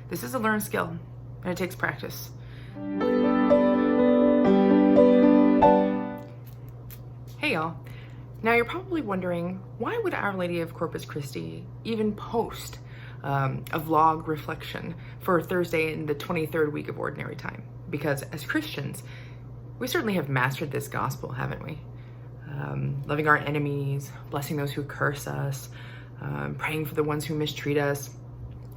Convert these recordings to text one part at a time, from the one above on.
This is a learned skill, and it takes practice. Hey y'all. Now you're probably wondering, why would Our Lady of Corpus Christi even post a vlog reflection for Thursday in the 23rd week of Ordinary Time? Because as Christians, we certainly have mastered this gospel, haven't we? Loving our enemies, blessing those who curse us, praying for the ones who mistreat us,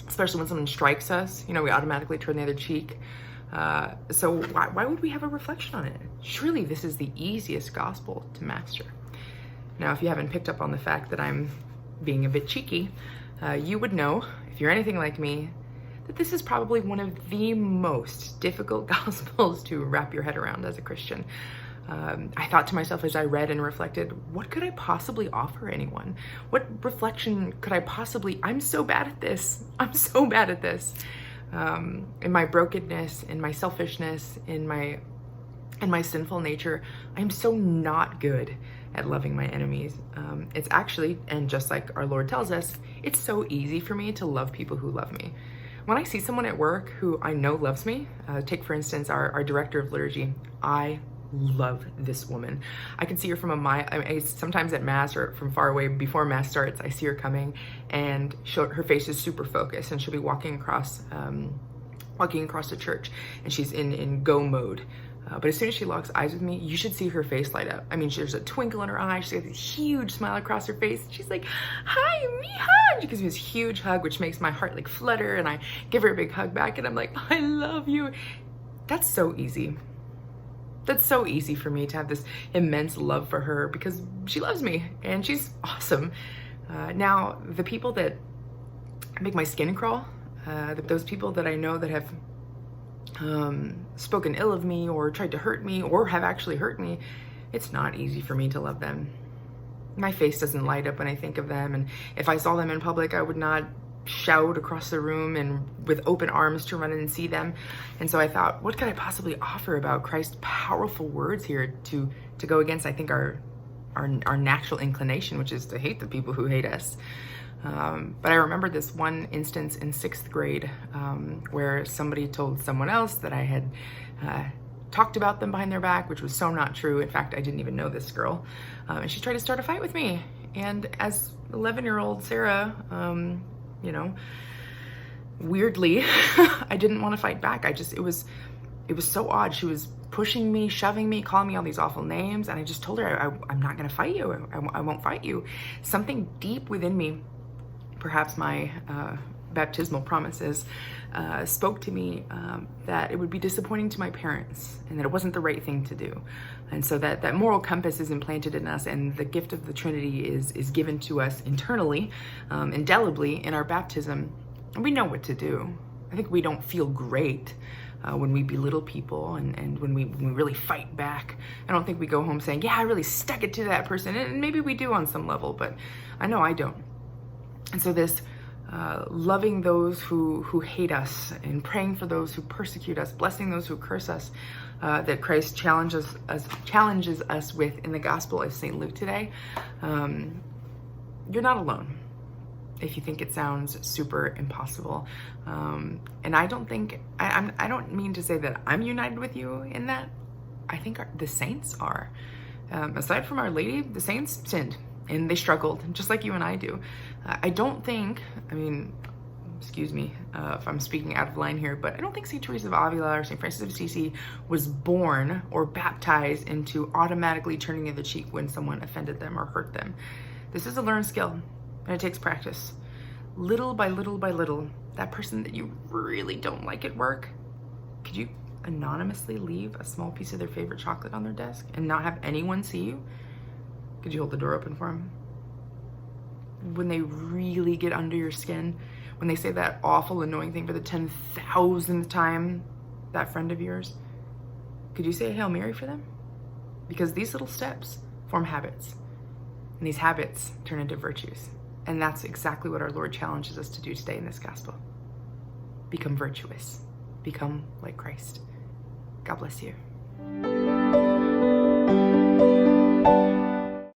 especially when someone strikes us, we automatically turn the other cheek. So why would we have a reflection on it? Surely this is the easiest gospel to master. Now, if you haven't picked up on the fact that I'm being a bit cheeky, you would know, if you're anything like me, that this is probably one of the most difficult gospels to wrap your head around as a Christian. I thought to myself as I read and reflected, what could I possibly offer anyone? What reflection could I possibly, I'm so bad at this. I'm so bad at this. In my brokenness, in my selfishness, in my sinful nature, I'm so not good at loving my enemies. It's actually, and just like our Lord tells us, it's so easy for me to love people who love me. When I see someone at work who I know loves me, take for instance our director of liturgy, I love this woman. I can see her from a mile. Sometimes at Mass or from far away before Mass starts, I see her coming, and her face is super focused, and she'll be walking across the church, and she's in go mode. But as soon as she locks eyes with me, you should see her face light up. I mean, there's a twinkle in her eye. She's got this huge smile across her face. She's like, "Hi, mija!" She gives me this huge hug, which makes my heart like flutter, and I give her a big hug back, and I'm like, "I love you." That's so easy. That's so easy for me to have this immense love for her because she loves me and she's awesome. Now, the people that make my skin crawl, those people that I know that have spoken ill of me or tried to hurt me or have actually hurt me, it's not easy for me to love them. My face doesn't light up when I think of them, and if I saw them in public, I would not shout across the room and with open arms to run in and see them. And so I thought, what could I possibly offer about Christ's powerful words here to go against, I think, our natural inclination, which is to hate the people who hate us. But I remember this one instance in 6th grade where somebody told someone else that I had talked about them behind their back, which was so not true. In fact, I didn't even know this girl. And she tried to start a fight with me. And as 11-year-old Sarah, weirdly, I didn't want to fight back. It was so odd. She was pushing me, shoving me, calling me all these awful names. And I just told her, I'm not going to fight you. I won't fight you. Something deep within me, perhaps my baptismal promises, spoke to me that it would be disappointing to my parents and that it wasn't the right thing to do. And so that moral compass is implanted in us, and the gift of the Trinity is given to us internally, indelibly in our baptism. And we know what to do. I think we don't feel great when we belittle people and when we really fight back. I don't think we go home saying, yeah, I really stuck it to that person. And maybe we do on some level, but I know I don't. And so this loving those who hate us and praying for those who persecute us, blessing those who curse us, that Christ challenges us with in the Gospel of St. Luke today, you're not alone if you think it sounds super impossible. And I don't mean to say that I'm united with you in that. I think the saints are. Aside from Our Lady, the saints sinned and they struggled just like you and I do. I don't think, excuse me if I'm speaking out of line here, but I don't think St. Teresa of Avila or St. Francis of Assisi was born or baptized into automatically turning the other cheek when someone offended them or hurt them. This is a learned skill, and it takes practice. Little by little by little, that person that you really don't like at work, could you anonymously leave a small piece of their favorite chocolate on their desk and not have anyone see you? Could you hold the door open for them? When they really get under your skin, when they say that awful, annoying thing for the 10,000th time, that friend of yours, could you say a Hail Mary for them? Because these little steps form habits, and these habits turn into virtues. And that's exactly what our Lord challenges us to do today in this gospel. Become virtuous. Become like Christ. God bless you.